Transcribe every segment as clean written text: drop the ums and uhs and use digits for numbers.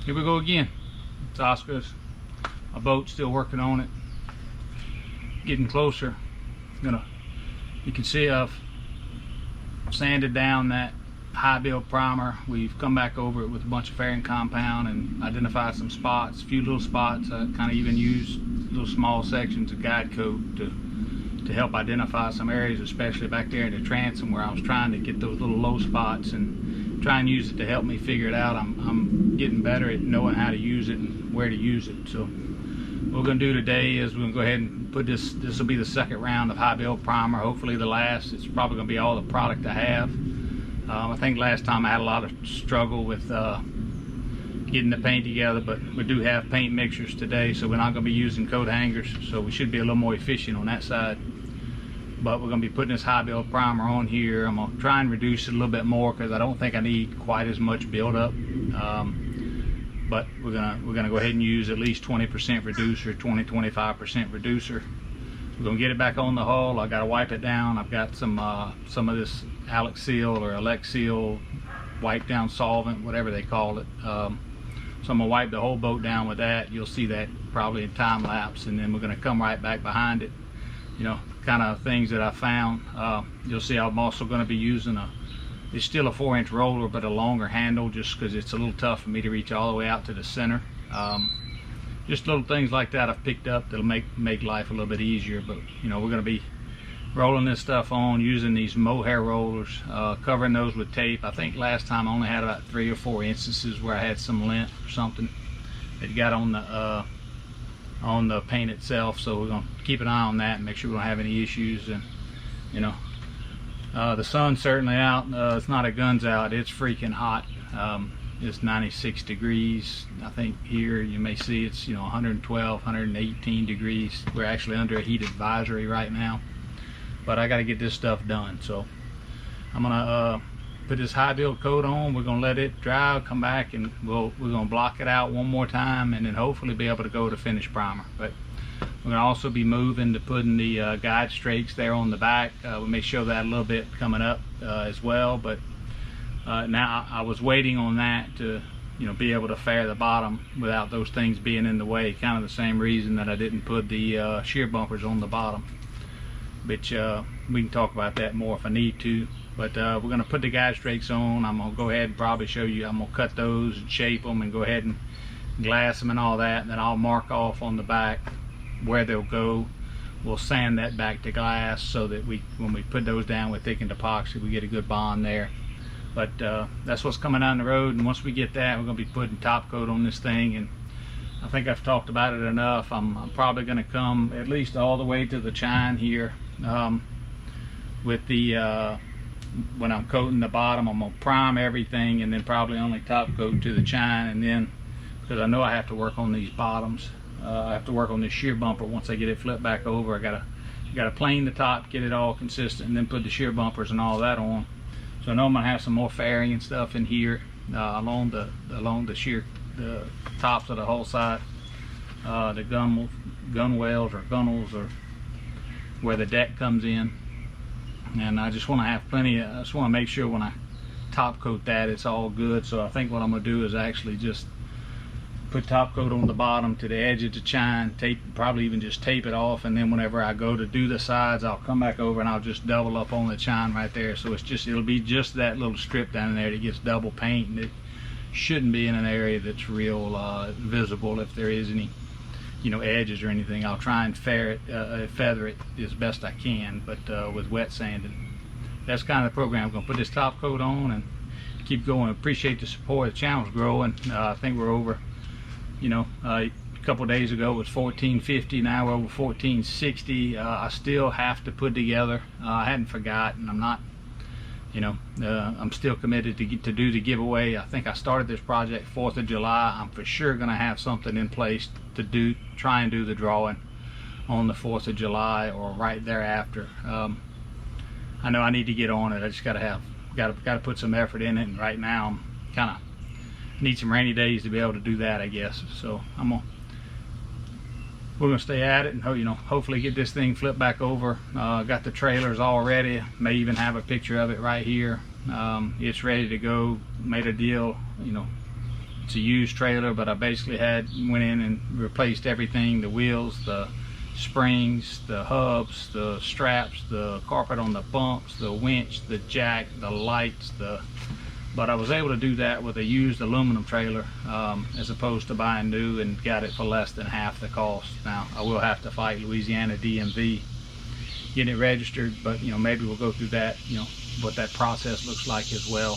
Here we go again. It's Oscar's. My boat's still working on it. Getting closer. You can see I've sanded down that high build primer. We've come back over it with a bunch of fairing compound and identified some spots, a few little spots. I kind of even used little small sections of guide coat to help identify some areas, especially back there in the transom where I was trying to get those little low spots and try and use it to help me figure it out. I'm getting better at knowing how to use it and where to use it. So what we're going to do today is we're going to go ahead and put this will be the second round of high build primer, hopefully the last. It's probably going to be all the product I have. I think last time I had a lot of struggle with getting the paint together, but we do have paint mixers today, so we're not going to be using coat hangers, so we should be a little more efficient on that side. But we're going to be putting this high build primer on here. I'm going to try and reduce it a little bit more because I don't think I need quite as much buildup. But we're gonna go ahead and use at least 20% reducer, 20-25% reducer. We're gonna get it back on the hull. I gotta wipe it down. I've got some of this Alex Seal or Alex Seal wipe down solvent, whatever they call it. So I'm gonna wipe the whole boat down with that. You'll see that probably in time lapse, and then we're gonna come right back behind it. You know, kind of things that I found. You'll see I'm also gonna be using it's still a 4-inch roller, but a longer handle, just because it's a little tough for me to reach all the way out to the center. Just little things like that I've picked up that'll make life a little bit easier. But you know, we're going to be rolling this stuff on using these mohair rollers, covering those with tape. I think last time I only had about 3 or 4 instances where I had some lint or something that got on the paint itself. So we're going to keep an eye on that and make sure we don't have any issues. And you know, the sun's certainly out. It's not a guns out. It's freaking hot. It's 96 degrees. I think here you may see it's 112, 118 degrees. We're actually under a heat advisory right now. But I got to get this stuff done. So I'm gonna put this high build coat on. We're gonna let it dry, come back, and we're gonna block it out one more time, and then hopefully be able to go to finish primer. But we're going to also be moving to putting the guide strakes there on the back. We may show that a little bit coming up as well, but now I was waiting on that to be able to fair the bottom without those things being in the way. Kind of the same reason that I didn't put the shear bumpers on the bottom, which we can talk about that more if I need to. But we're going to put the guide strakes on. I'm going to go ahead and probably show you. I'm going to cut those and shape them and go ahead and glass them and all that, and then I'll mark off on the back where they'll go. We'll sand that back to glass so that when we put those down with thickened epoxy, we get a good bond there. But that's what's coming down the road, and once we get that, we're going to be putting top coat on this thing. And I think I've talked about it enough. I'm probably going to come at least all the way to the chine here with the when I'm coating the bottom. I'm going to prime everything and then probably only top coat to the chine, and then because I know I have to work on these bottoms. I have to work on this shear bumper once I get it flipped back over. I gotta plane the top, get it all consistent, and then put the shear bumpers and all that on. So I know I'm gonna have some more fairing and stuff in here along the tops of the hull side, the gunwales or gunnels, or where the deck comes in. And I just want to have plenty. I just want to make sure when I top coat that it's all good. So I think what I'm gonna do is actually just put top coat on the bottom to the edge of the chine, probably even just tape it off, and then whenever I go to do the sides, I'll come back over and I'll just double up on the chine right there. So it'll be just that little strip down there that gets double paint, and it shouldn't be in an area that's real visible if there is any edges or anything. I'll try and feather it as best I can, but with wet sanding. That's kind of the program. I'm going to put this top coat on and keep going. Appreciate the support. The channel's growing. I think we're over, a couple days ago it was 1450. Now we're over 1460. I still have to put together. I hadn't forgotten. I'm not, I'm still committed to do the giveaway. I think I started this project 4th of July. I'm for sure going to have something in place to try and do the drawing on the 4th of July or right thereafter. I know I need to get on it. I just got to put some effort in it, and right now I'm kind of need some rainy days to be able to do that, I guess. So we're gonna stay at it and hopefully get this thing flipped back over. Got the trailers all ready. May even have a picture of it right here. It's ready to go. Made a deal, it's a used trailer, but I basically went in and replaced everything: the wheels, the springs, the hubs, the straps, the carpet on the bumps, the winch, the jack, the lights, but I was able to do that with a used aluminum trailer, as opposed to buying new, and got it for less than half the cost. Now I will have to fight Louisiana DMV getting it registered, but you know, maybe we'll go through that, you know, what that process looks like as well,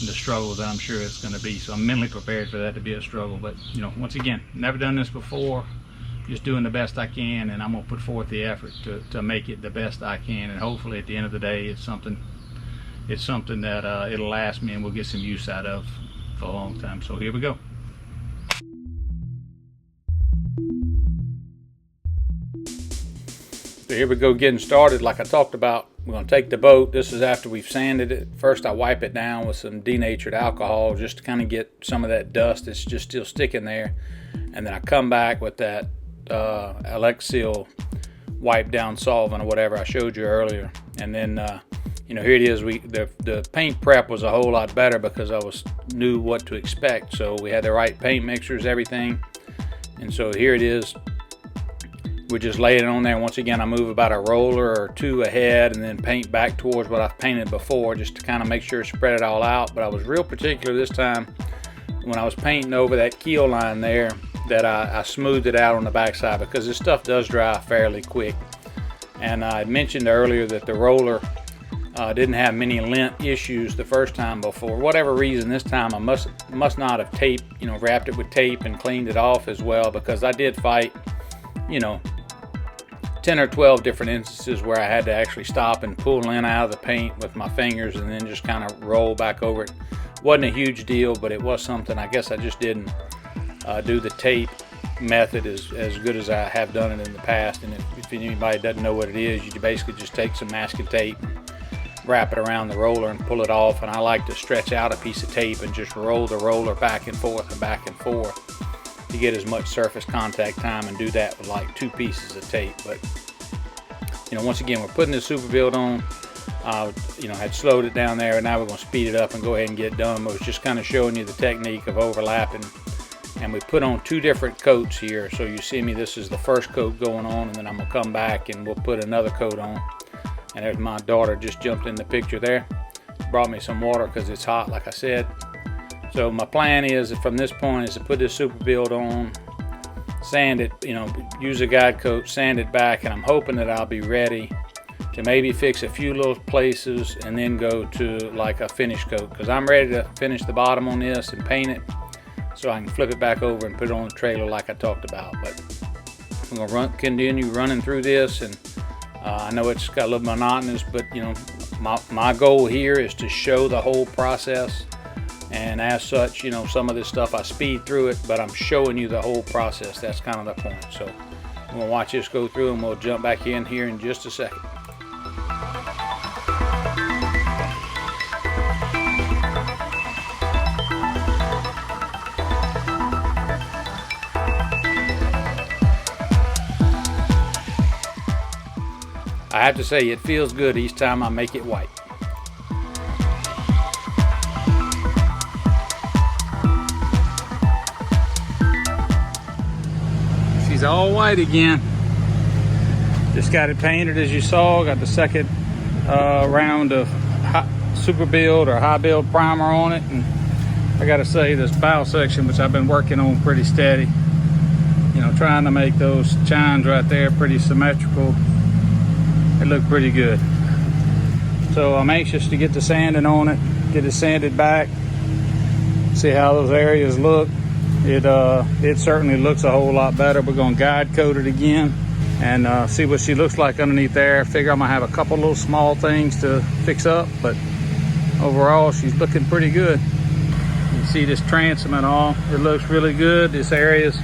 the struggle that I'm sure it's going to be. So I'm mentally prepared for that to be a struggle. But you know, once again, never done this before, just doing the best I can, and I'm going to put forth the effort to make it the best I can, and hopefully at the end of the day it's something that it'll last me and we'll get some use out of for a long time. So here we go. So here we go, getting started. Like I talked about, we're going to take the boat. This is after we've sanded it. First I wipe it down with some denatured alcohol just to kind of get some of that dust that's just still sticking there, and then I come back with that Seal wipe down solvent or whatever I showed you earlier. And then you know, here it is. The paint prep was a whole lot better because I knew what to expect. So we had the right paint mixers, everything, and so here it is. We just lay it on there. Once again, I move about a roller or two ahead and then paint back towards what I've painted before, just to kind of make sure to spread it all out. But I was real particular this time when I was painting over that keel line there, that I smoothed it out on the backside, because this stuff does dry fairly quick. And I mentioned earlier that the roller didn't have many lint issues the first time before. Whatever reason, this time I must not have wrapped it with tape and cleaned it off as well, because I did fight, you know, 10 or 12 different instances where I had to actually stop and pull lint out of the paint with my fingers and then just kind of roll back over it. Wasn't a huge deal, but it was something. I guess I just didn't do the tape method as good as I have done it in the past. And if anybody doesn't know what it is, you basically just take some masking tape, wrap it around the roller and pull it off. And I like to stretch out a piece of tape and just roll the roller back and forth and back and forth to get as much surface contact time, and do that with like 2 pieces of tape. But you know, once again, we're putting this super build on. You know, I had slowed it down there, and now we're going to speed it up and go ahead and get it done. I was just kind of showing you the technique of overlapping, and we put on 2 different coats here. So you see me, this is the first coat going on, and then I'm gonna come back and we'll put another coat on. And there's my daughter just jumped in the picture there, brought me some water because it's hot, like I said. So my plan is, from this point, is to put this super build on, sand it, you know, use a guide coat, sand it back, and I'm hoping that I'll be ready to maybe fix a few little places and then go to like a finish coat, because I'm ready to finish the bottom on this and paint it so I can flip it back over and put it on the trailer like I talked about. But I'm gonna continue running through this, and I know it's got a little monotonous, but you know, my goal here is to show the whole process. And as such, you know, some of this stuff I speed through it, but I'm showing you the whole process. That's kind of the point. So I'm gonna watch this go through, and we'll jump back in here in just a second. I have to say, it feels good each time I make it white. She's all white again. Just got it painted, as you saw. Got the second round of super build or high build primer on it. And I gotta say, this bow section, which I've been working on pretty steady, you know, trying to make those chines right there pretty symmetrical. It looked pretty good. So I'm anxious to get the sanding on it, get it sanded back, see how those areas look. It certainly looks a whole lot better. We're gonna guide coat it again and see what she looks like underneath there. I figure I'm gonna have a couple little small things to fix up, but overall she's looking pretty good. You see this transom and all, it looks really good. This areas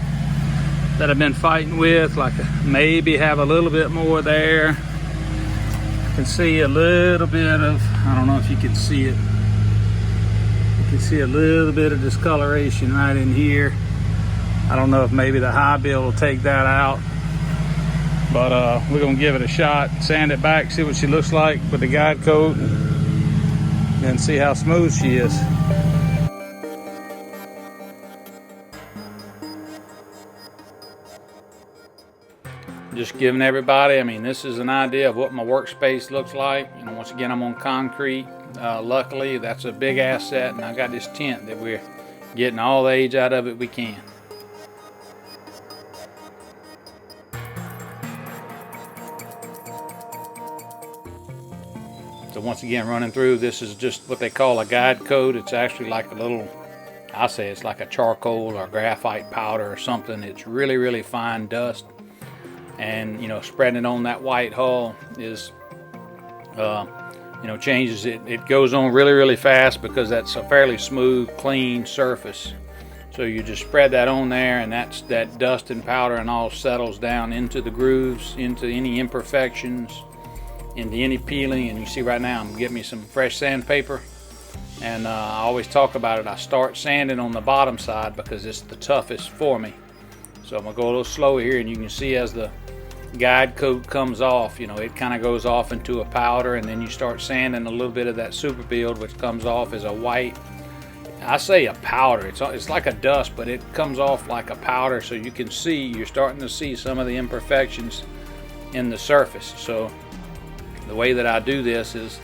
that I've been fighting with, like maybe have a little bit more there. You can see a little bit of, I don't know if you can see it. You can see a little bit of discoloration right in here. I don't know if maybe the high build will take that out, but we're gonna give it a shot, sand it back, see what she looks like with the guide coat, and then see how smooth she is. just giving everybody, I mean, this is an idea of what my workspace looks like. You know, once again, I'm on concrete. Luckily, that's a big asset, and I got this tent that we're getting all the age out of it we can. So once again, running through, this is just what they call a guide coat. It's actually like a little, I say it's like a charcoal or graphite powder or something. It's really, really fine dust. And, you know, spreading it on that white hull is, you know, changes it. It goes on really, really fast because that's a fairly smooth, clean surface. So you just spread that on there, and that dust and powder and all settles down into the grooves, into any imperfections, into any peeling. And you see right now I'm getting me some fresh sandpaper, and I always talk about it. I start sanding on the bottom side because it's the toughest for me. So I'm gonna go a little slow here, and you can see as the guide coat comes off, you know, it kind of goes off into a powder, and then you start sanding a little bit of that super build, which comes off as a white, I say a powder, it's like a dust, but it comes off like a powder. So you can see, you're starting to see some of the imperfections in the surface. So the way that I do this is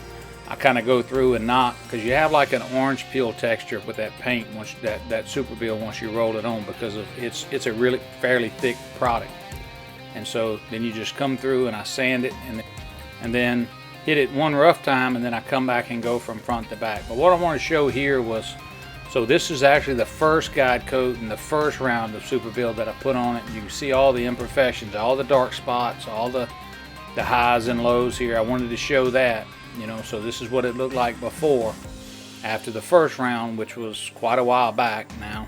I kind of go through and knock, because you have like an orange peel texture with that paint once that super build once you roll it on, because of it's a really fairly thick product. And so then you just come through and I sand it, and then hit it one rough time, and then I come back and go from front to back. But what I want to show here was, so this is actually the first guide coat and the first round of super build that I put on it. You can see all the imperfections, all the dark spots, all the highs and lows here. I wanted to show that, you know. So this is what it looked like before, after the first round, which was quite a while back now.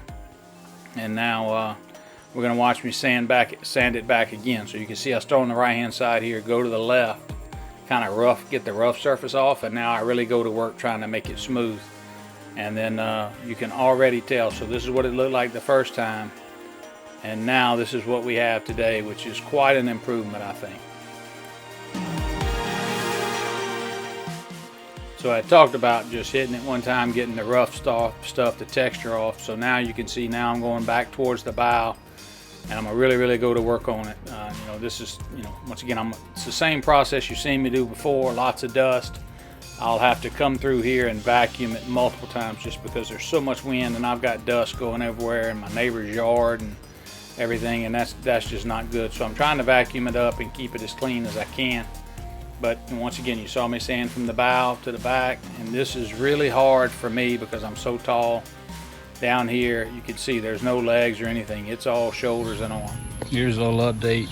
And now we're gonna watch me sand it back again. So you can see I start on the right hand side here, go to the left, kind of get the rough surface off, and now I really go to work trying to make it smooth. And then you can already tell, so this is what it looked like the first time, and now this is what we have today, which is quite an improvement, I think. So I talked about just hitting it one time, getting the rough stuff, the texture off. So now you can see, now I'm going back towards the bow, and I'm gonna really go to work on it. You know, this is, you know, once again, it's the same process you've seen me do before. Lots of dust. I'll have to come through here and vacuum it multiple times, just because there's so much wind, and I've got dust going everywhere in my neighbor's yard and everything, and that's just not good. So I'm trying to vacuum it up and keep it as clean as I can. But once again, you saw me sand from the bow to the back, and this is really hard for me because I'm so tall. Down here you can see there's no legs or anything, it's all shoulders and arm. Here's a little update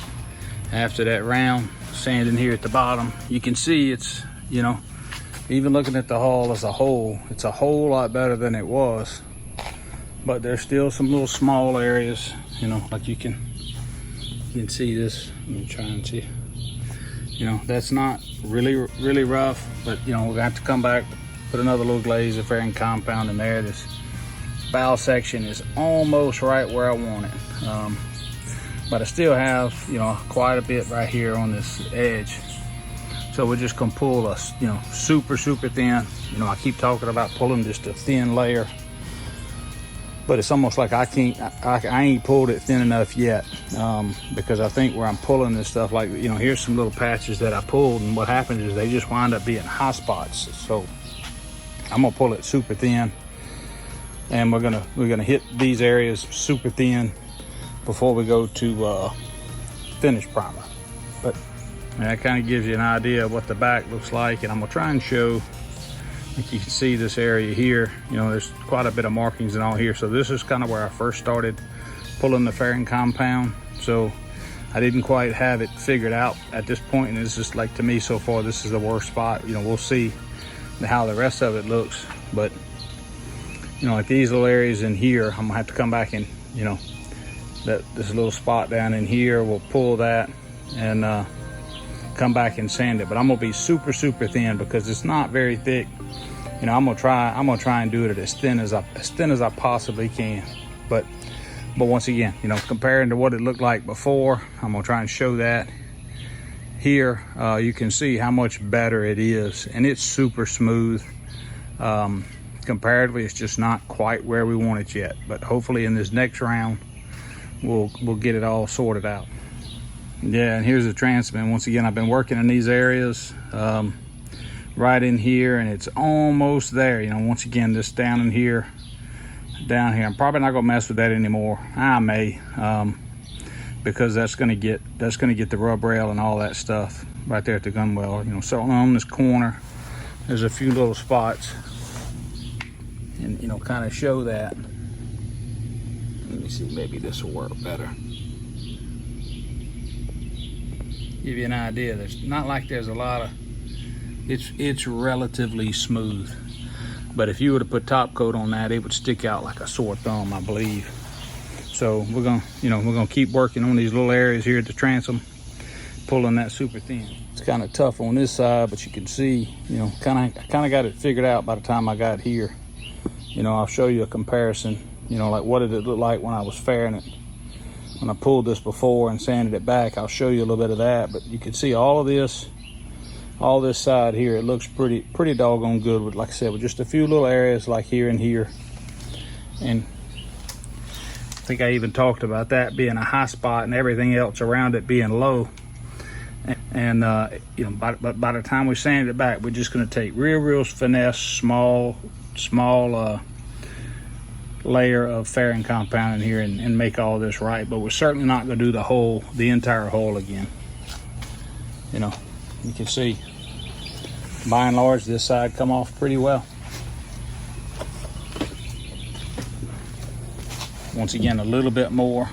after that round sanding here at the bottom. You can see it's, you know, even looking at the hull as a whole, it's a whole lot better than it was. But there's still some little small areas, you know, like you can see this. Let me try and see. You know, that's not really rough, but you know, we're gonna have to come back, put another little glaze of fairing compound in there. This bow section is almost right where I want it, but I still have, you know, quite a bit right here on this edge. So we're just gonna pull a, you know, super thin. You know, I keep talking about pulling just a thin layer, but it's almost like I ain't pulled it thin enough yet, because I think where I'm pulling this stuff, like, you know, here's some little patches that I pulled, and what happens is they just wind up being hot spots. So I'm gonna pull it super thin, and we're gonna hit these areas super thin before we go to finish primer. But that kind of gives you an idea of what the back looks like, and I'm gonna try and show, like you can see this area here, you know, there's quite a bit of markings and all here. So this is kind of where I first started pulling the fairing compound. So I didn't quite have it figured out at this point, and it's just like, to me so far, this is the worst spot. You know, we'll see how the rest of it looks, but you know, like these little areas in here, I'm gonna have to come back and, you know, this little spot down in here, we'll pull that and come back and sand it. But I'm gonna be super thin because it's not very thick. You know, I'm gonna try and do it as thin as I possibly can. But once again, you know, comparing to what it looked like before, I'm gonna try and show that here. You can see how much better it is, and it's super smooth. Comparatively, it's just not quite where we want it yet, but hopefully in this next round we'll get it all sorted out. Yeah, and here's the transom. Once again, I've been working in these areas right in here, and it's almost there. You know, once again, this down in here, down here. I'm probably not gonna mess with that anymore. I may, because that's gonna get the rub rail and all that stuff right there at the gunwale. You know, so on this corner, there's a few little spots, and you know, kind of show that. Let me see, maybe this will work better. Give you an idea. There's not like there's a lot of. It's relatively smooth, but if you were to put top coat on that, it would stick out like a sore thumb, I believe. So we're gonna keep working on these little areas here at the transom, pulling that super thin. It's kind of tough on this side, but you can see, you know, kind of got it figured out by the time I got here. You know, I'll show you a comparison. You know, like what did it look like when I was fairing it. When I pulled this before and sanded it back, I'll show you a little bit of that. But you can see all of this, all this side here, it looks pretty doggone good with, like I said, with just a few little areas like here and here. And I think I even talked about that being a high spot and everything else around it being low. And you know, by the time we sand it back, we're just going to take real finesse, small layer of fairing compound in here and make all this right. But we're certainly not going to do the entire hole again. You know, you can see by and large this side come off pretty well. Once again, a little bit more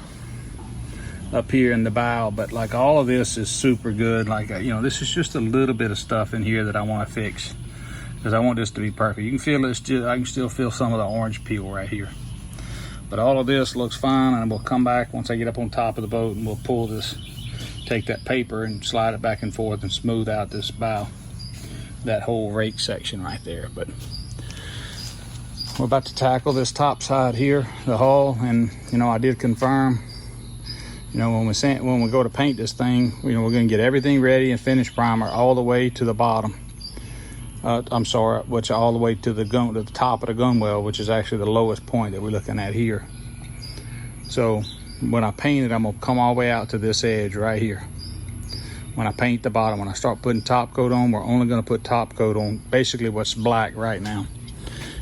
up here in the bow, but like all of this is super good. Like, you know, this is just a little bit of stuff in here that I want to fix, because I want this to be perfect. You can feel it still. I can still feel some of the orange peel right here. But all of this looks fine, and we'll come back once I get up on top of the boat, and we'll pull this, take that paper and slide it back and forth and smooth out this bow, that whole rake section right there. But we're about to tackle this top side here, the hull, and you know, I did confirm, you know, when we go to paint this thing, you know, we're going to get everything ready and finish primer all the way to the bottom. I'm sorry, which all the way to the top of the gunwale, which is actually the lowest point that we're looking at here. So when I paint it, I'm gonna come all the way out to this edge right here. When I paint the bottom, when I start putting top coat on, we're only gonna put top coat on basically what's black right now.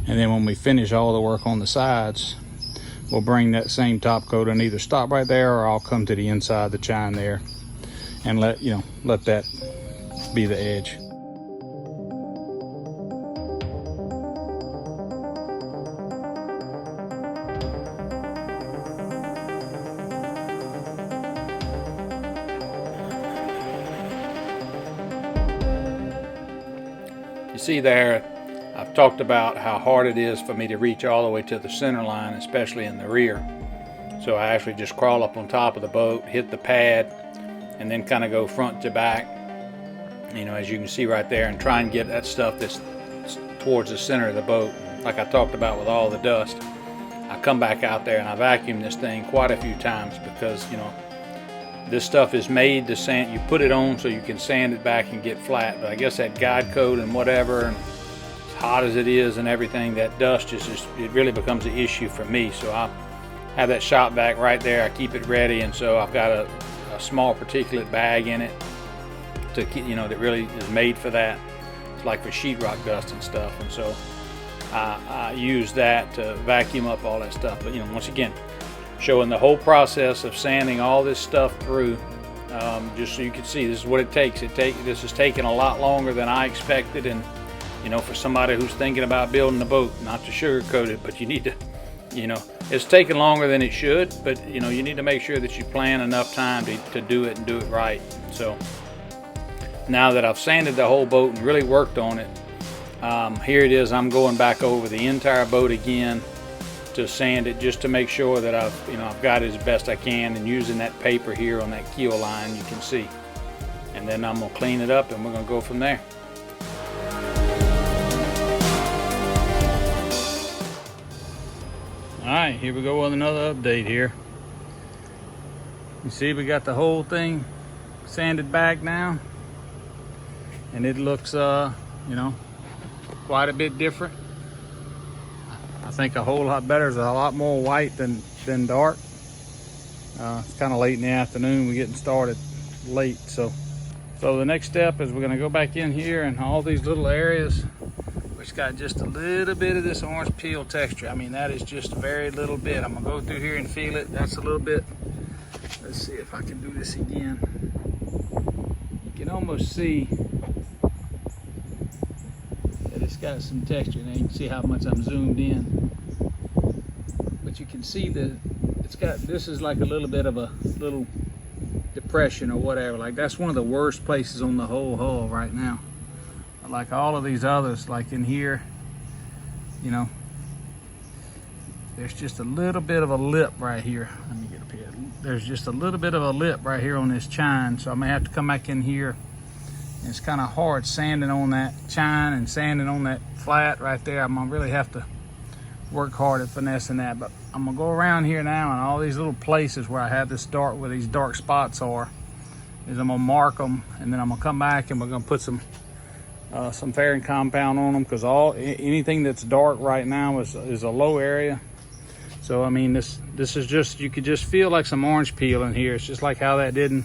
And then when we finish all the work on the sides, we'll bring that same top coat and either stop right there, or I'll come to the inside the chine there and let that be the edge. You see there, I've talked about how hard it is for me to reach all the way to the center line, especially in the rear. So I actually just crawl up on top of the boat, hit the pad, and then kind of go front to back, you know, as you can see right there, and try and get that stuff that's towards the center of the boat. Like I talked about with all the dust, I come back out there and I vacuum this thing quite a few times, because, you know, this stuff is made to sand. You put it on so you can sand it back and get flat. But I guess that guide coat and whatever, and as hot as it is and everything, that dust is just, it really becomes an issue for me. So I have that shop vac right there. I keep it ready, and so I've got a small particulate bag in it to keep, you know, that really is made for that. It's like for sheetrock dust and stuff, and so I use that to vacuum up all that stuff. But you know, once again, showing the whole process of sanding all this stuff through, just so you can see this is what it takes. This is taking a lot longer than I expected, and you know, for somebody who's thinking about building a boat, not to sugarcoat it, but you need to, you know, it's taking longer than it should, but you know, you need to make sure that you plan enough time to do it and do it right. So now that I've sanded the whole boat and really worked on it, here it is. I'm going back over the entire boat again to sand it, just to make sure that I've got it as best I can, and using that paper here on that keel line, you can see. And then I'm gonna clean it up and we're gonna go from there. All right, here we go with another update here. You see, we got the whole thing sanded back now, and it looks, you know, quite a bit different. I think a whole lot better. There's a lot more white than dark. It's kind of late in the afternoon. We're getting started late. So the next step is we're going to go back in here and all these little areas which got just a little bit of this orange peel texture. I mean, that is just a very little bit. I'm gonna go through here and feel it. That's a little bit. Let's see if I can do this again. You can almost see that it's got some texture. Now you can see how much I'm zoomed in, but you can see that it's got, this is like a little bit of a little depression or whatever. Like, that's one of the worst places on the whole hull right now. Like all of these others, like in here, you know, there's just a little bit of a lip right here. Let me get up here. There's just a little bit of a lip right here on this chine, so I may have to come back in here. And it's kind of hard sanding on that chine and sanding on that flat right there. I'm gonna really have to work hard at finessing that. But I'm gonna go around here now, and all these little places where I have this dark, where these dark spots are, is I'm gonna mark them, and then I'm gonna come back and we're gonna put some fairing compound on them, because anything that's dark right now is a low area. So I mean, this is just, you could just feel like some orange peel in here. It's just like how that didn't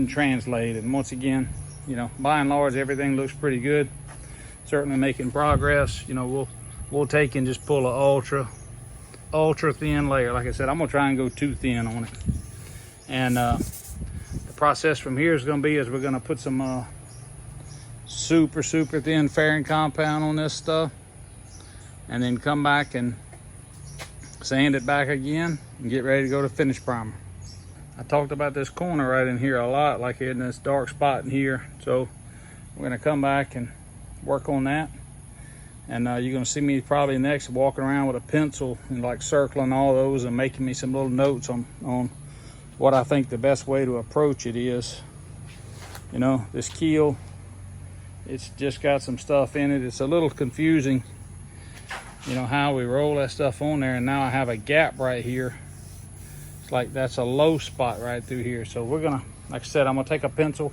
translate. And once again, you know, by and large, everything looks pretty good. Certainly making progress. You know, we'll take and just pull a ultra thin layer. Like I said, I'm gonna try and go too thin on it. And the process from here is gonna be, we're gonna put some super thin fairing compound on this stuff, and then come back and sand it back again and get ready to go to finish primer. I talked about this corner right in here a lot, like in this dark spot in here. So we're gonna come back and work on that, and you're gonna see me probably next walking around with a pencil and like circling all those and making me some little notes on what I think the best way to approach it is. You know, this keel, it's just got some stuff in it. It's a little confusing, you know, how we roll that stuff on there. And now I have a gap right here. It's like that's a low spot right through here. So we're gonna, like I said, I'm gonna take a pencil,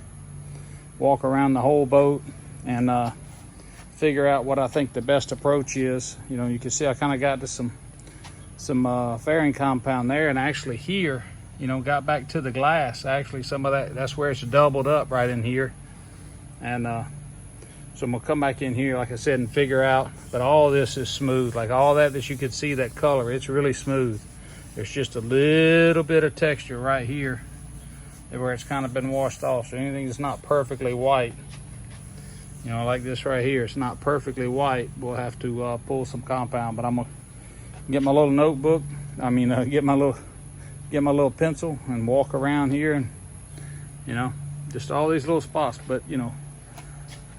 walk around the whole boat, and figure out what I think the best approach is. You know, you can see I kind of got to some fairing compound there, and actually here, you know, got back to the glass. Actually, some of that's where it's doubled up right in here. And so I'm gonna come back in here, like I said, and figure out, but all this is smooth. Like all that you could see, that color, it's really smooth. There's just a little bit of texture right here where it's kind of been washed off. So anything that's not perfectly white, you know, like this right here, it's not perfectly white, we'll have to pull some compound. But I'm gonna get my little notebook, get my little pencil and walk around here, and, you know, just all these little spots. But, you know,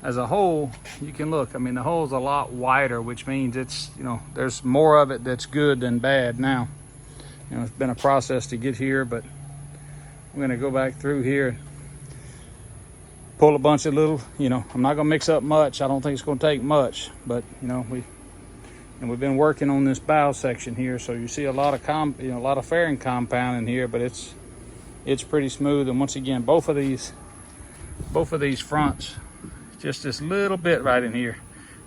as a whole, you can look, I mean, the hole's a lot wider, which means it's, you know, there's more of it that's good than bad now. You know, it's been a process to get here, but I'm gonna go back through here, pull a bunch of little, you know, I'm not gonna mix up much. I don't think it's gonna take much, but, you know, we've been working on this bow section here, so you see a lot of a lot of fairing compound in here, but it's pretty smooth. And once again, both of these fronts, just this little bit right in here,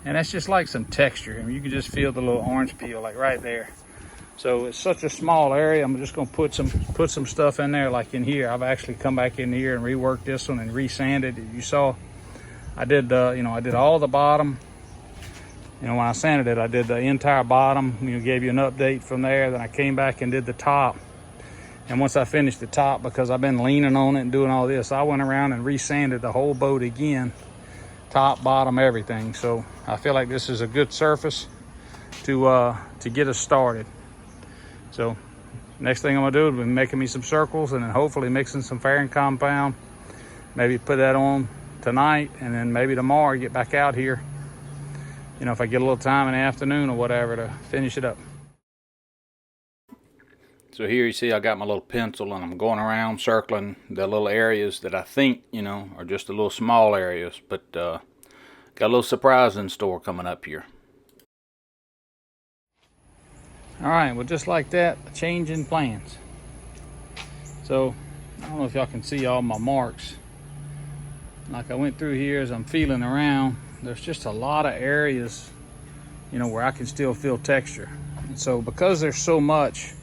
and that's just like some texture. I mean, you can just feel the little orange peel like right there. So it's such a small area. I'm just gonna put some stuff in there, like in here. I've actually come back in here and reworked this one and resanded it. You saw I did I did all the bottom. You know, when I sanded it, I did the entire bottom, you know, gave you an update from there. Then I came back and did the top. And once I finished the top, because I've been leaning on it and doing all this, I went around and resanded the whole boat again, top, bottom, everything. So I feel like this is a good surface to get us started. So next thing I'm gonna do is be making me some circles, and then hopefully mixing some fairing compound. Maybe put that on tonight, and then maybe tomorrow get back out here, you know, if I get a little time in the afternoon or whatever, to finish it up. So here you see I got my little pencil, and I'm going around circling the little areas that I think, you know, are just a little small areas, but got a little surprise in store coming up here. All right, well, just like that, a change in plans. So I don't know if y'all can see all my marks. Like I went through here as I'm feeling around, there's just a lot of areas, you know, where I can still feel texture. And so because there's so much,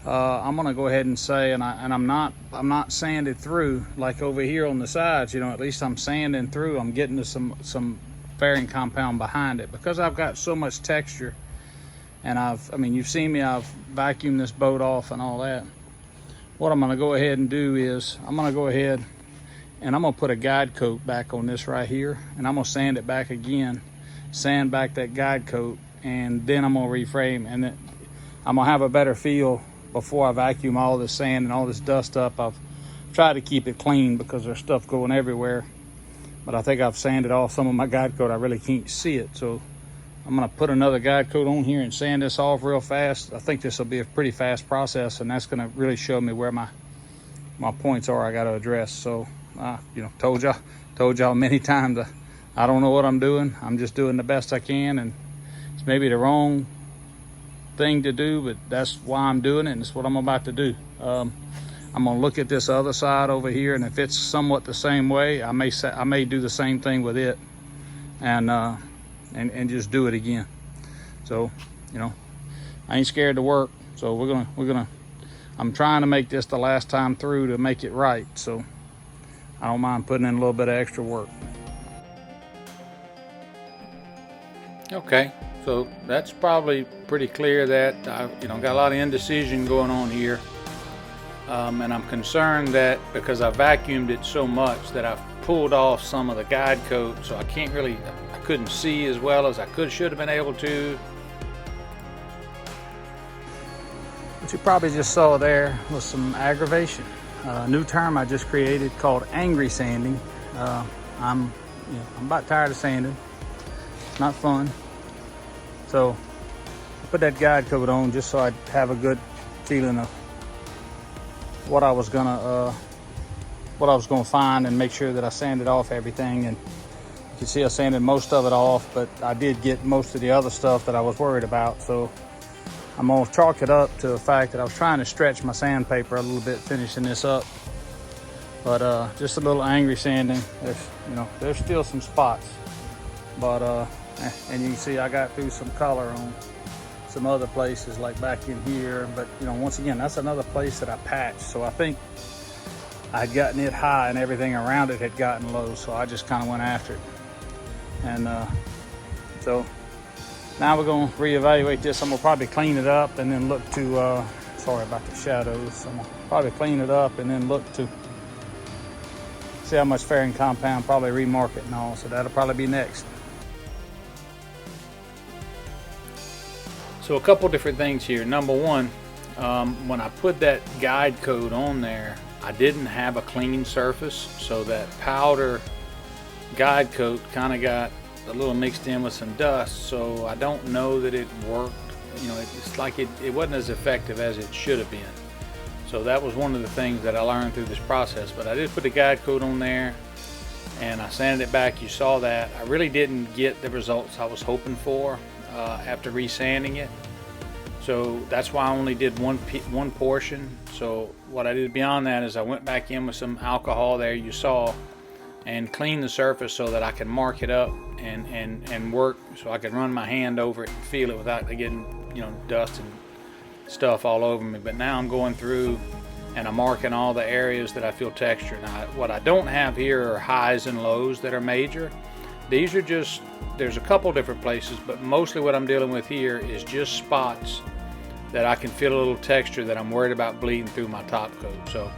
I'm gonna go ahead and say, and I'm not sanded through like over here on the sides. You know, at least I'm sanding through. I'm getting to some fairing compound behind it because I've got so much texture. And I mean, you've seen me. I've vacuumed this boat off and all that. What I'm gonna go ahead and do is I'm gonna go ahead and I'm gonna put a guide coat back on this right here, and I'm gonna sand it back again, sand back that guide coat, and then I'm gonna reframe, and then I'm gonna have a better feel before I vacuum all this sand and all this dust up. I've tried to keep it clean because there's stuff going everywhere, but I think I've sanded off some of my guide coat. I really can't see it, so I'm gonna put another guide coat on here and sand this off real fast. I think this will be a pretty fast process, and that's gonna really show me where my points are I gotta address. So you know, told y'all many times, I don't know what I'm doing. I'm just doing the best I can, and it's maybe the wrong thing to do, but that's why I'm doing it, and it's what I'm about to do. I'm gonna look at this other side over here, and if it's somewhat the same way, I may do the same thing with it, and just do it again. So, you know, I ain't scared to work. So we're gonna. I'm trying to make this the last time through to make it right. So I don't mind putting in a little bit of extra work. Okay, so that's probably pretty clear that I've got a lot of indecision going on here, and I'm concerned that because I vacuumed it so much that I've pulled off some of the guide coat, so I couldn't see as well as I should have been able to. What you probably just saw there was some aggravation. A new term I just created called angry sanding. I'm about tired of sanding. It's not fun. So I put that guide coat on just so I'd have a good feeling of what I was gonna find, and make sure that I sanded off everything. And you can see I sanded most of it off, but I did get most of the other stuff that I was worried about. So I'm gonna chalk it up to the fact that I was trying to stretch my sandpaper a little bit finishing this up, but just a little angry sanding. There's still some spots, but and you can see I got through some color on some other places, like back in here. But once again, that's another place that I patched, so I think I'd gotten it high and everything around it had gotten low, so I just kind of went after it. And so now we're going to reevaluate this. I'm going to probably clean it up and then look to, sorry about the shadows. I'm going to probably clean it up and then look to see how much fairing compound, probably remark it and all. So that'll probably be next. So a couple different things here. Number one, when I put that guide coat on there, I didn't have a clean surface. So that powder guide coat kind of got a little mixed in with some dust, so I don't know that it worked. It's like it wasn't as effective as it should have been. So that was one of the things that I learned through this process. But I did put the guide coat on there, and I sanded it back. You saw that. I really didn't get the results I was hoping for after resanding it. So that's why I only did one portion. So what I did beyond that is I went back in with some alcohol there, you saw, and clean the surface so that I can mark it up and work, so I can run my hand over it and feel it without getting dust and stuff all over me. But now I'm going through and I'm marking all the areas that I feel texture. Now what I don't have here are highs and lows that are major. These are just, there's a couple different places, but mostly what I'm dealing with here is just spots that I can feel a little texture that I'm worried about bleeding through my top coat. So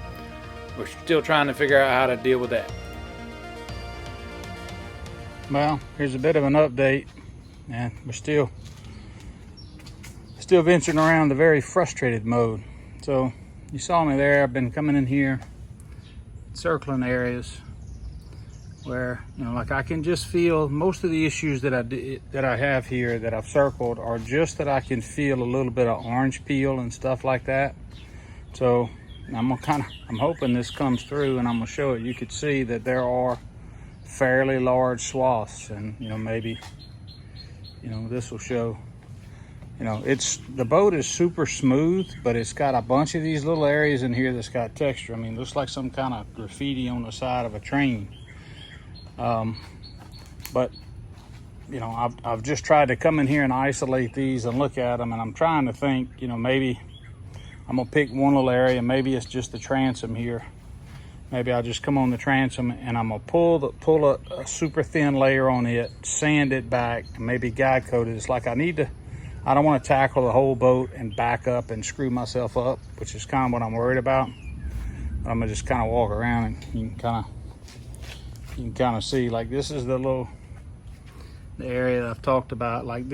we're still trying to figure out how to deal with that. Well, here's a bit of an update, and we're still venturing around the very frustrated mode. So you saw me there. I've been coming in here, circling areas where like I can just feel most of the issues that I have here that I've circled are just that I can feel a little bit of orange peel and stuff like that. So I'm hoping this comes through, and I'm gonna show it. You could see that there are fairly large swaths, and maybe this will show. The boat is super smooth, but it's got a bunch of these little areas in here that's got texture. I mean, it looks like some kind of graffiti on the side of a train. But I've just tried to come in here and isolate these and look at them, and I'm trying to think, maybe I'm gonna pick one little area. Maybe it's just the transom here. Maybe I'll just come on the transom and I'm gonna pull a super thin layer on it, sand it back, and maybe guide coat it. It's like I don't want to tackle the whole boat and back up and screw myself up, which is kind of what I'm worried about. But I'm gonna just kind of walk around and you can kind of see, like, this is the area that I've talked about. Like,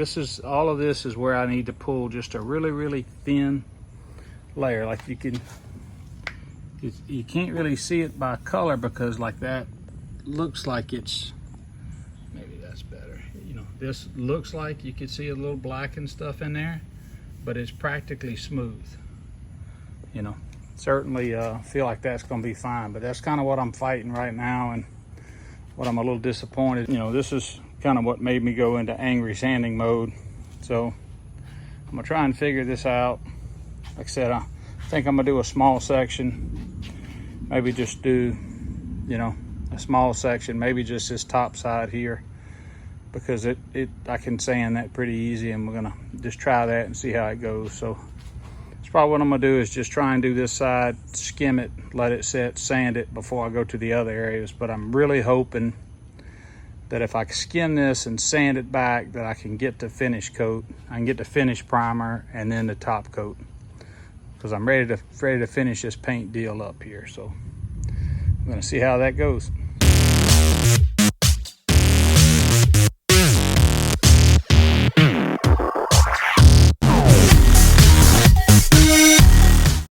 all of this is where I need to pull just a really, really thin layer. Like, you can't really see it by color because like that looks like it's, maybe that's better. You know, this looks like you can see a little black and stuff in there, but it's practically smooth. You know, certainly feel like that's gonna be fine, but that's kind of what I'm fighting right now and what I'm a little disappointed. You know, this is kind of what made me go into angry sanding mode. So I'm gonna try and figure this out. Like I said, I think I'm gonna do a small section. Maybe just do, you know, a small section, maybe just this top side here, because I can sand that pretty easy, and we're gonna just try that and see how it goes. So that's probably what I'm gonna do, is just try and do this side, skim it, let it set, sand it before I go to the other areas. But I'm really hoping that if I skim this and sand it back, that I can get the finish coat. I can get the finish primer and then the top coat, because I'm ready to finish this paint deal up here. So I'm gonna see how that goes.